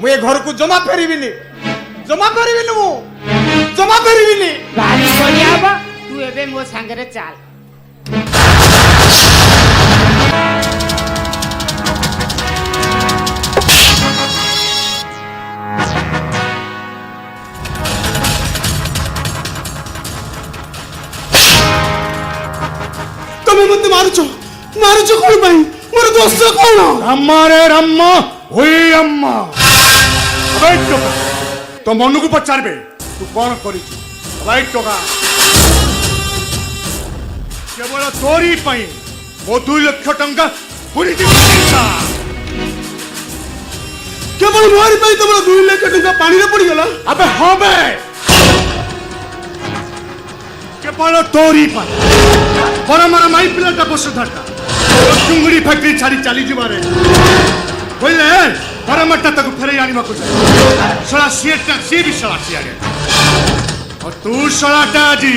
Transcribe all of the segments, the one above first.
मुझे घर को जमा फेरबिनी जमा फेरबिनी मु जमा फेरबिनी भारी बढ़िया बा तू एबे मो संगरे चल তুমি মতে মারুছো মারুছো কোন ভাই মোর দোস্ত কোন रम्मा रे रम्मा हुई अम्मा अबे टोका तो मनु को पचारबे तू कौन करी अबे टोका केवल तोरी पई मो 2 लाख टंका पूरी दिखा केवल मोर पई तमरा 2 लाख टंका पानी रे पड़ी गला अबे हां बे केवल तोरी पई पर मारा माई पिलाटा बसुधाटा चुंगड़ी फैक्ट्री छाड़ी चली जीवारे बोले परमट्टा तक फेरे आनी को सला सीएटा सी भी सला सी आगे और तू सलाटा जी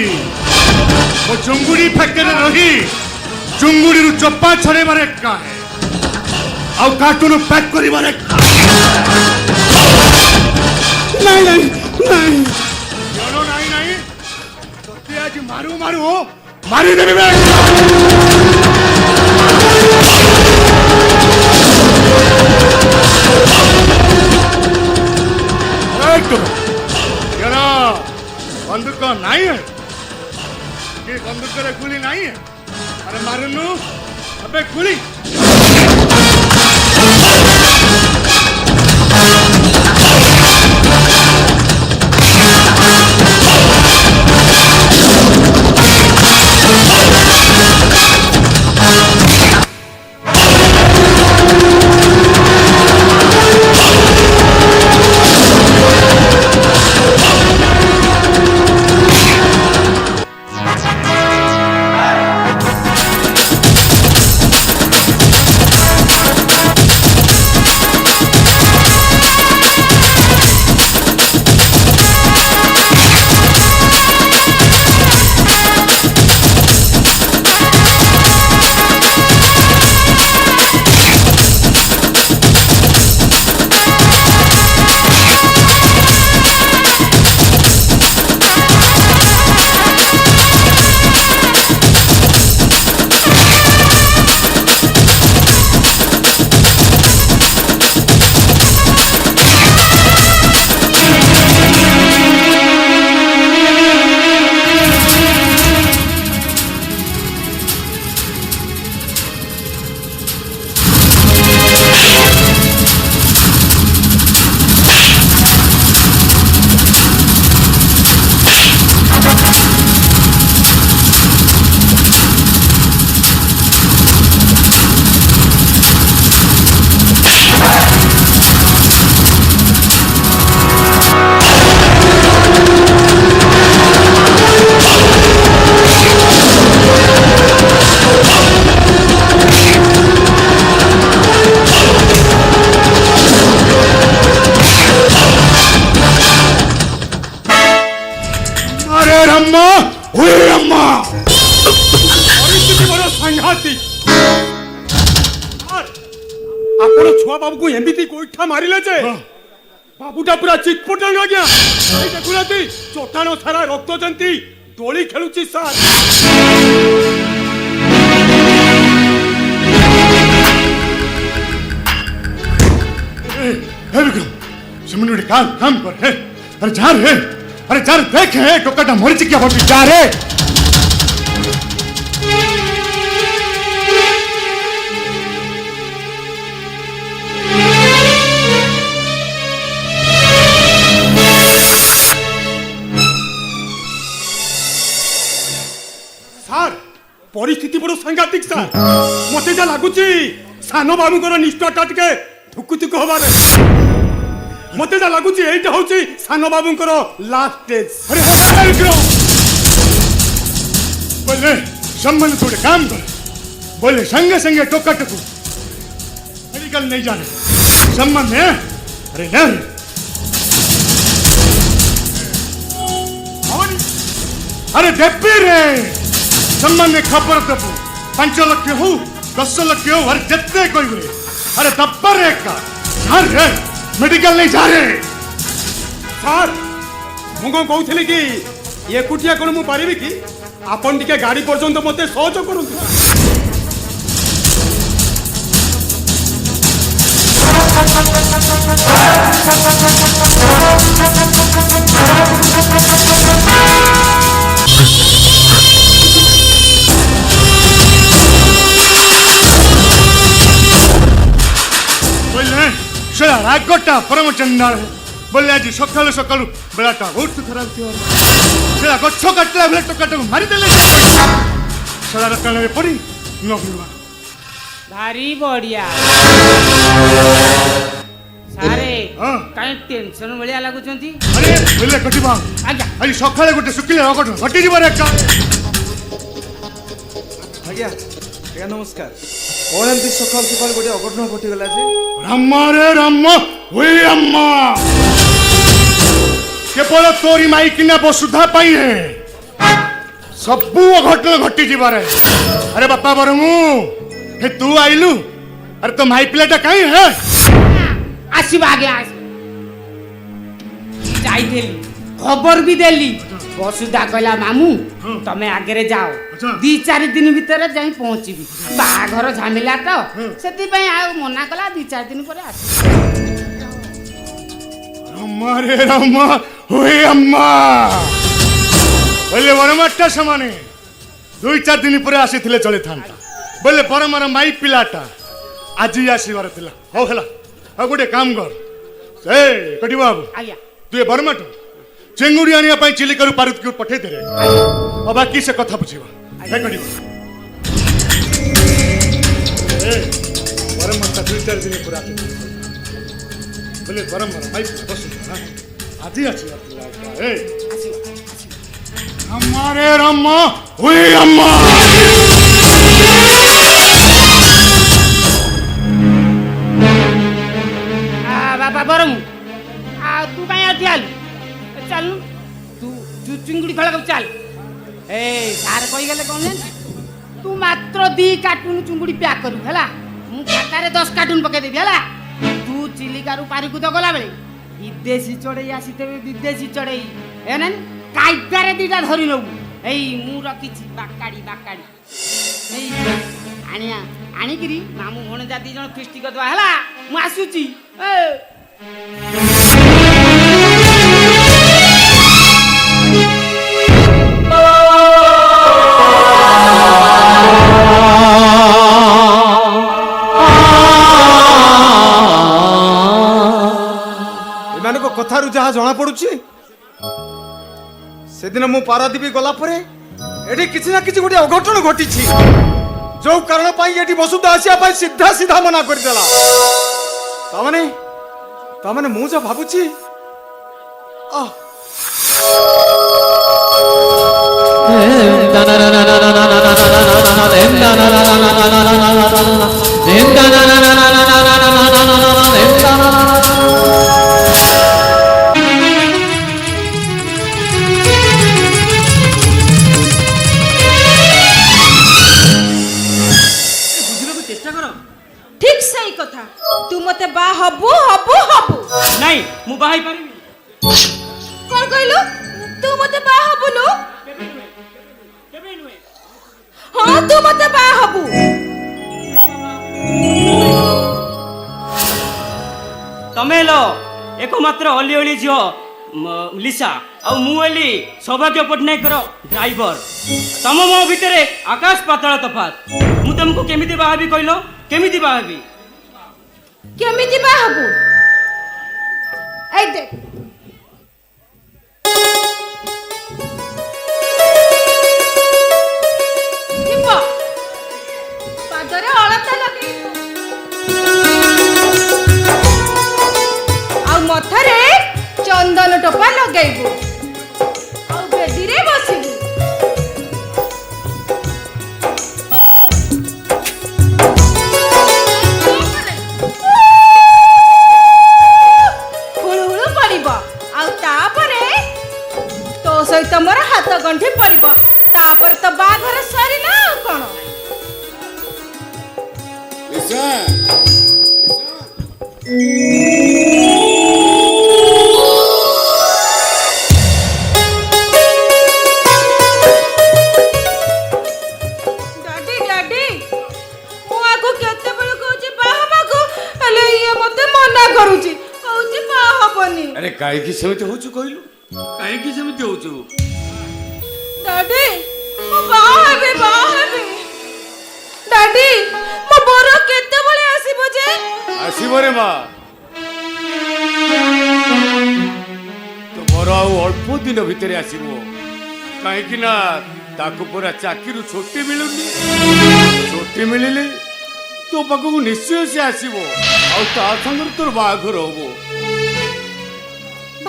वो चुंगड़ी फैक्ट्री रही चुंगड़ी रु चप्पा छड़े मारे का है और कार्टून पैक करी मारे नहीं नहीं नहीं योनो नहीं नहीं तो ते आज मारू मारू मारी देबे बे यारा बंदूक नहीं है ये बंदूक रे गुली नहीं है अरे मारनू अबे गुली अम्मा हुई अम्मा परिस्थिति बड़ा सांघातिक आपण छुआ बाबू को एमबीती कोइठा मारिले जे बाबूटा पूरा चितपटन हो गया ए देखुनाती चोटानो सारा रक्त जंती दोली खेलुची सार हे विक्रम सिमनुडी काम कर हे अरे जा रे अरे जा रे देख हे टोकाटा मरिच क्या होती जा रे सार परिस्थिति बड़ सांघातिक सार मते जा लागुची सानो बाबूकर निष्ठाटा टिके थुकुथुकु हबारे मते जा लागुची एइटा होची सानो बाबूकर लास्ट स्टेज अरे हो विक्रम बोले सम्मान थोड़े काम कर बोले संगे संगे टोकाटकू मेडिकल नहीं जाने सम्मान में अरे नहीं अरे डेप्पी रे सम्मान खबर दबु 5 लाख हो 10 लाख हो अरे जितने कोई बोले अरे तब्बर एक का हर रे मेडिकल नहीं जा रे ସାର୍ ମୁଁ କ'ଣ କହୁଥିଲି କି ଏକୁଟିଆ କ'ଣ ମୁଁ ପାରିବି କି ଆପଣ ଟିକେ ଗାଡ଼ି ପର୍ଯ୍ୟନ୍ତ ମୋତେ ସହଯୋଗ କରନ୍ତୁ बोले शेला रागोटा परम चंडाल बोले आज सकाळू सकाळू बेलाटा बहुत खराब थियो शेला गच्छ काटला बेला टोकाटा मारी देले शेला रकाने पड़ी नगुआ भारी बढ़िया सारे हाँ। काई टेंशन भलिया लागुचंती अरे बोले कटिबा आज्ञा आज सकाळे गोटे सुकिले रगट घटी जीवार एक आज्ञा आज्ञा नमस्कार कौन एमती सकाल सकाल गोटे अघटन घटीगला जे रामा रे रामा ओए अम्मा केवल तोरी माई किना वसुधा पाई है सबू अघटन घटी जीवार अरे बापा बरमु हे तू आइलु अरे तो माई पिलाटा काई है आसीबा आगे आस जाइथेली खबर भी देली बसुधा कहला मामू तमे आगे रे जाओ अच्छा। 2-4 दिन भीतर जाई पहुंचीबी बाघर झमेला तो सेति पई आ मना कला 2-4 दिन पर आसी रामा रे रामा ओए अम्मा बोले वरमाटा समाने 2-4 दिन पर आसीथिले चले थांता बोले परमर माई पिलाटा आज ही आसीबार थिला हो हला आ गोटे काम कर ए कटी बाबू आज्ञा तू ए बरमाटो चेंगुड़ी आनिया पाई चिलिका रु पारुत के पठे दे रे अब बाकी से कथा बुझिबा हे कटी ए बरमाटा 2-4 दिन पर आसी बोले बरमर माई बस आज ही आसीबार थिला ए हमारे रामा ओए अम्मा बाबा बरम आ तू काई आथियाल चल तू तू चिंगुड़ी खेला चल ए सार कही गले कोन तू मात्र 2 कार्टून चिंगुड़ी पैक करू हला मु खाता रे 10 कार्टून पके देबी हला तू चिलिका रु पारी कुद गला बेले विदेशी चढ़ई आसीतेबे विदेशी चढ़ई एनन काइदारे दीटा धरि नउ एई मु रखिछि बाकाडी बाकाडी एई आनिया आनिकिरी मामू भणे जा 2 जण फिस्टी करदवा हला मु आसुची ए एमानको कथारु जहा जणा पडुछि सेदिन मु पारादीपी गला परे एठी किछि ना किछि गोटे अघटन घटिछि जो कारण पाई एठी वसुधा आसिया पाई सीधा सीधा मना कर देला तामाने मु जो भाबुछि आ ठीक सही कथा तू मते बा हबु हबु हबु नहीं मु बाहाई पारिबी कोन कहलु तू मते बा हबुनु हां तू मते बा हबु तमे लो एकमात्र अली अली झियो लिसा आ मु एली सौभाग्य पटनायक ड्राइवर तम मो भितर आकाश पाताल तफात मु तुमको केमिति बाहाबी कहलो केमिति बाहाबी केमिति बा हबु ए देख दीपा पादरे अलता लगे आ मथरे चंदन टोपा लगाइबो आ बेडीरे बसिबो हुळुहुळु पड़िबो आ तापरे तो सहित मोर हाथ गंठी पड़िबो तापर तो बाघर सरिला आ कोन लिसा ଆରେ କାହିଁକି ସେମିତି ହଉଛୁ କହିଲୁ? କାହିଁକି ସେମିତି ହଉଛୁ? ଡାଡି ମୁଁ ବାହା ହେବି ଡାଡି ମୋ ବର କେତେବେଳେ ଆସିବ ଯେ? ଆସିବ ରେ ମା, ତୁମର ଆଉ ଅଳ୍ପ ଦିନ ଭିତରେ ଆସିବ। କାହିଁକି ନା ତାକୁ ପୁରା ଚାକିରୁ ଛୁଟି ମିଳୁନି। ଛୁଟି ମିଳିଲେ ତୋ ପାଖକୁ ନିଶ୍ଚୟ ସେ ଆସିବ, ଆଉ ତା ସାଙ୍ଗରେ ତୋର ବାହାଘର ହବ।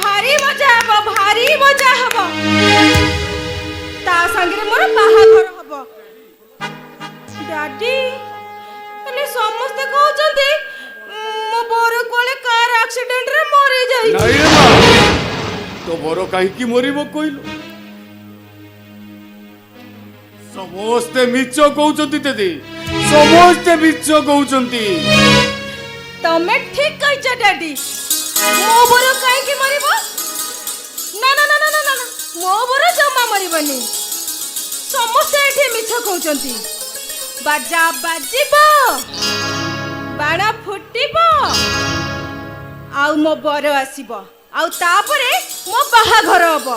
ଭାରି ମଜା ହବ ତା ସାଙ୍ଗରେ ମୋର ବାହାଘର ହବ। ଡାଡି ହେଲେ ସମସ୍ତେ କହୁଛନ୍ତି ମୋ ବର କୋଳେ କାର ଆକ୍ସିଡେଣ୍ଟରେ ମରି ଯାଇଛି। ନାଇଁ ରେ ମା, ତୋ ବର କାହିଁକି ମରିବ କହିଲୁ? ସମସ୍ତେ ମିଛ କହୁଛନ୍ତି ଦିଦି, ସମସ୍ତେ ମିଛ କହୁଛନ୍ତି। ତମେ ଠିକ କହିଛ ଡାଡି। ମୋ ବର କାହିଁକି ମରିବ? ନା ନା ନା ନା ନା ନା, ମୋ ବର ଜମା ମରିବନି। ସମସ୍ତେ ଏଠି ମିଛ କହୁଛନ୍ତି। ବାଜା ବାଜିବ, ବାଣ ଫୁଟିବ, ଆଉ ମୋ ବର ଆସିବ, ଆଉ ତାପରେ ମୋ ବାହାଘର ହବ,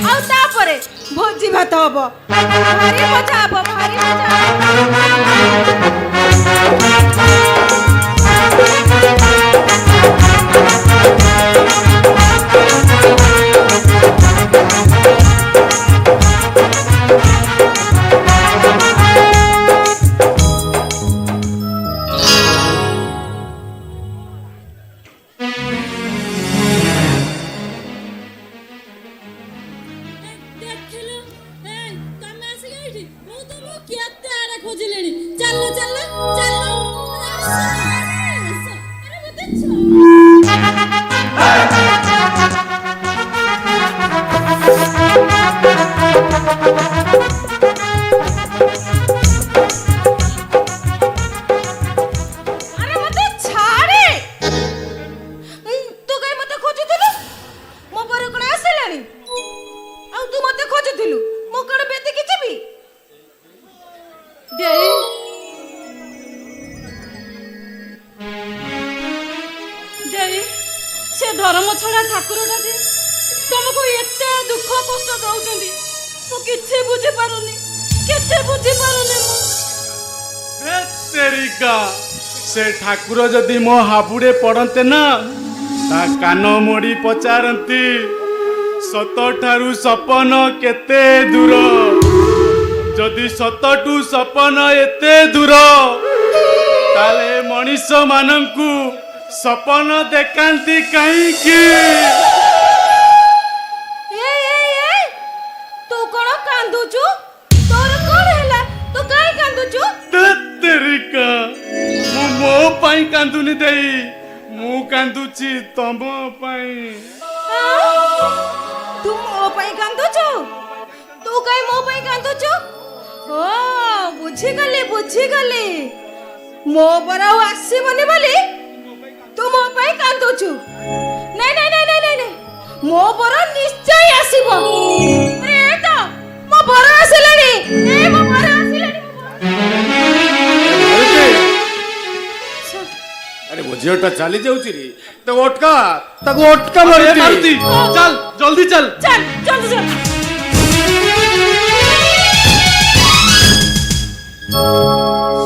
ଆଉ ତାପରେ ଭୋଜି ଭାତ ହବ। ଭାରି ମଜା ହବ, ଭାରି ମଜା ହବ। ଦେଖିଲୁ ତମେ ଆସିକି ଏଇଠି ମୁଁ ତମକୁ କେତେ ଆଡେ ଖୋଜିଲେଣି। ଚାଲ ଚାଲ ଚାଲ ଆରେ ମତେ ଆରେ ମତେ ଛାଡେ। ତୁ କାଇଁ ମତେ ଖୋଜୁଥିଲୁ? ମୋ ବର କଣ ଆସିଲାଣି? ଆଉ ତୁ ମତେ ଖୋଜୁଥିଲୁ, ମୁଁ କଣ ବେତିକି ଯିବି? ଦେଇ ସେ ଧର୍ମ ଛଡା ଠାକୁରଟା ଯେ ତମକୁ ଏତେ ଦୁଃଖ କଷ୍ଟ ଦଉଛନ୍ତି, ମୁଁ କିଛି ବୁଝିପାରୁନି, କେତେ ବୁଝିପାରୁନି ମୁଁ। ତେରିକା, ସେ ଠାକୁର ଯଦି ମୋ ହାବୁଡେ ପଡନ୍ତେ ନା, ତା କାନ ମୋଡି ପଚାରନ୍ତି ସତଠାରୁ ସପନ କେତେ ଦୂର। ଯଦି ସତଠୁ ସପନ ଏତେ ଦୂର, ତାହେଲେ ମଣିଷ ମାନଙ୍କୁ ସପନ ଦେଖାନ୍ତି କାହିଁକି? ତୁ କଣ କାନ୍ଦୁଛୁ? ତୋର କଣ ହେଲା? ତୁ କାଇଁ କାନ୍ଦୁଛୁ? ତେରିକା, ମୁଁ ମୋ ପାଇଁ କାନ୍ଦୁନି ଦେଇ, ମୁଁ କାନ୍ଦୁଛି ତମ ପାଇଁ। ତୁ ମୋ ପାଇଁ କାନ୍ଦୁଛୁ? ତୁ କାଇଁ ମୋ ପାଇଁ କାନ୍ଦୁଛୁ? ଓ ବୁଝିଗଲି। ମୋ ବର ଆଉ ଆସିବନି ବୋଲି ତୁ ମୋ ପାଇଁ କାନ୍ଦୁଛୁ। ନାଇଁ ନାଇଁ ନାଇଁ ନାଇଁ ନାଇଁ, ମୋ ବର ନିଶ୍ଚୟ ଆସିବ। ଆରେ ଏ ତ ମୋ ବର ଆସିଲାଣି, ମୋ ବର ଆସିଲାଣି। ଆରେ ମୋ ଝିଅଟା ଚାଲି ଯାଉଛି ରେ, ତାକୁ ଅଟକା ମାରୁତି, ଚାଲ ଜଲ୍ଦି ଚାଲ। ଚାଲ ଚାଲ ଚାଲ।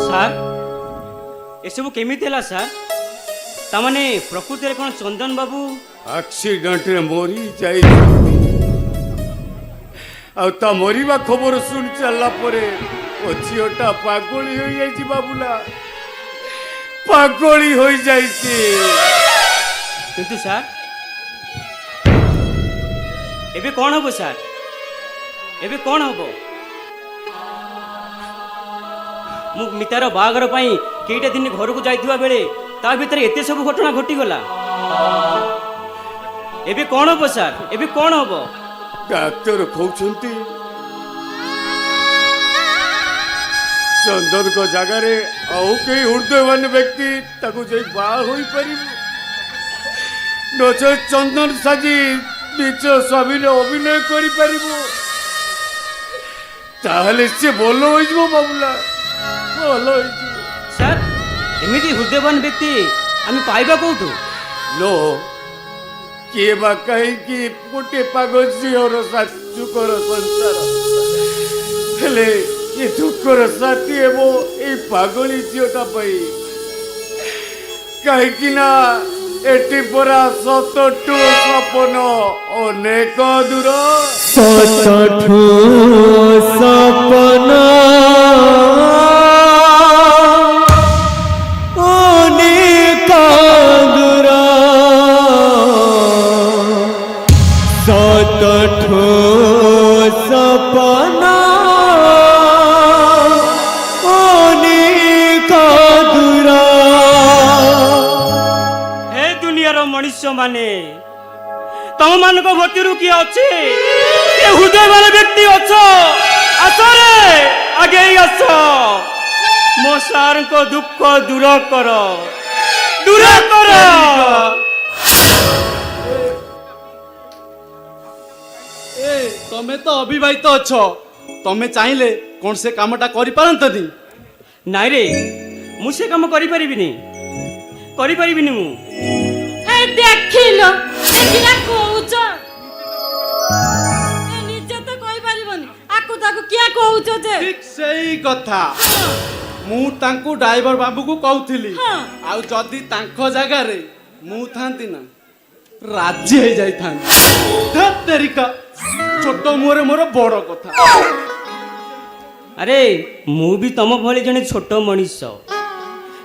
ସାର୍, ଏସବୁ କେମିତି ହେଲା ସାର୍? ତାମାନେ ପ୍ରକୃତିରେ କ'ଣ ଚନ୍ଦନ ବାବୁ ଆକ୍ସିଡେଣ୍ଟରେ ମରି ଯାଇଛନ୍ତି। ଆଉ ତା ମରିବା ଖବର ଶୁଣି ଚାଲିଲା ପରେ ମୋ ଝିଅଟା ପାଗଳି ହୋଇଯାଇଛି ବାବୁଲା, ପାଗଳି ହୋଇଯାଇଛି। କିନ୍ତୁ ସାର୍ ଏବେ କ'ଣ ହବ ସାର୍? ଏବେ କ'ଣ ହବ? ମୁଁ ମିତାର ବାହାଘର ପାଇଁ କେଇଟା ଦିନ ଘରକୁ ଯାଇଥିବା ବେଳେ ତା ଭିତରେ ଏତେ ସବୁ ଘଟଣା ଘଟିଗଲା। ଏବେ କ'ଣ ହବ ସାର୍? ଏବେ କ'ଣ ହବ? ଡାକ୍ତର କହୁଛନ୍ତି ଚନ୍ଦନଙ୍କ ଜାଗାରେ ଆଉ କେହି ହୃଦୟବାନ ବ୍ୟକ୍ତି ତାକୁ ଯାଇ ବାହା ହୋଇପାରିବ, ନଚେତ ଚନ୍ଦନ ସାଜି ନିଜ ସ୍ୱାମୀରେ ଅଭିନୟ କରିପାରିବ। ତାହେଲେ ସେ ଭଲ ହୋଇଯିବ ବାବୁଲା, ଭଲ ହୋଇଯିବ। ସାର୍, ଏମିତି ହୃଦୟବାନ ବ୍ୟକ୍ତି ଆମେ ପାଇବା କୋଉଠୁ? लो କିଏ ବା କାହିଁକି ଗୋଟେ ପାଗ ଝିଅର ଶାଶୁକର ସଂସାର ହେଲେ ଏ ଦୁଃଖର ସାଥୀ ହେବ ଏଇ ପାଗଳି ଝିଅଟା ପାଇଁ କାହିଁକି ନା ଏଠି ପରା ସତଠୁ ସପନ ଅନେକ ଦୂର ସତଠୁ ସପନ ଅନେକ ଦୂର ସତଠୁ ସପନ ଅନେକ ଦୂର। हे दुनियार मनुष्य माने तम मानक भतिरु किए अच्छे ये हृदय वाले व्यक्ति अछ आसरे आगे आस मो सार को दुख दूर कर दूर कर। ए तमे तो अविवाहित अछ तमे चाहिले कौन से कामटा करि पारंतनी नाई रे मु से काम करि परिबिनी मु ଏ ଦେଖିଲ ଦେଖିଲା କହୁଛ ଏ ନିଜେ ତ କହିପାରିବନି ଆକୁ ତାକୁ କିଏ କହୁଛ ଯେ ठीक सही कथा मु तांकु ड्राइवर बाबू को कहउथिली हाँ। आउ जदी तांको जगह रे मु थांती ना राज्य हे जाई थान धत तेरिका छोटो मोरे मोर बड़ कथा अरे मु भी तम भली जने छोट मनीष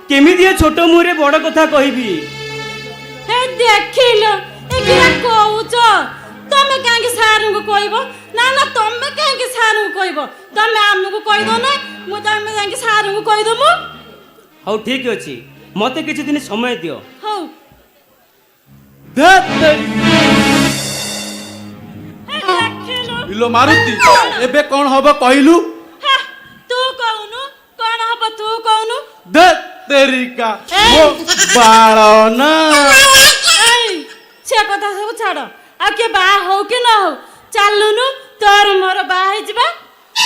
केमिति ए छोट मुरे बड़ कथा कहबी। ଏ ଦେଖିଲ ଏ କିଏ କହୁଛ ତମେ କାହିଁକି ସାରଙ୍କୁ କହିବ ନା ନା ତମେ କାହିଁକି ସାରଙ୍କୁ କହିବ ତମେ ଆମକୁ କହିଦो ନା ମୁଁ ତମେ ଯାଇକି ସାରଙ୍କୁ କହିଦମୁ हौ ठीक अछि मते किछि दिन समय दियो। ହଉ धत तेरिका ଏ ଦେଖିଲ इलो मारुति एबे कोन हबो कहिलु ହେ, ତୁ କହୁନୁ କଣ ହବ ତୁ କହୁନୁ धत तेरिका ए। मो बाळना ଏଇ ସେ କଥା ସବୁ ଛାଡ଼ ଆଉ କିଏ ବାହା ହଉ କି ନ ହଉ ଚାଲୁନୁ ତୋର ମୋର ବାହା ହେଇଯିବା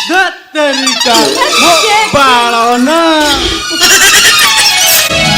धत तेरिका मो बाळना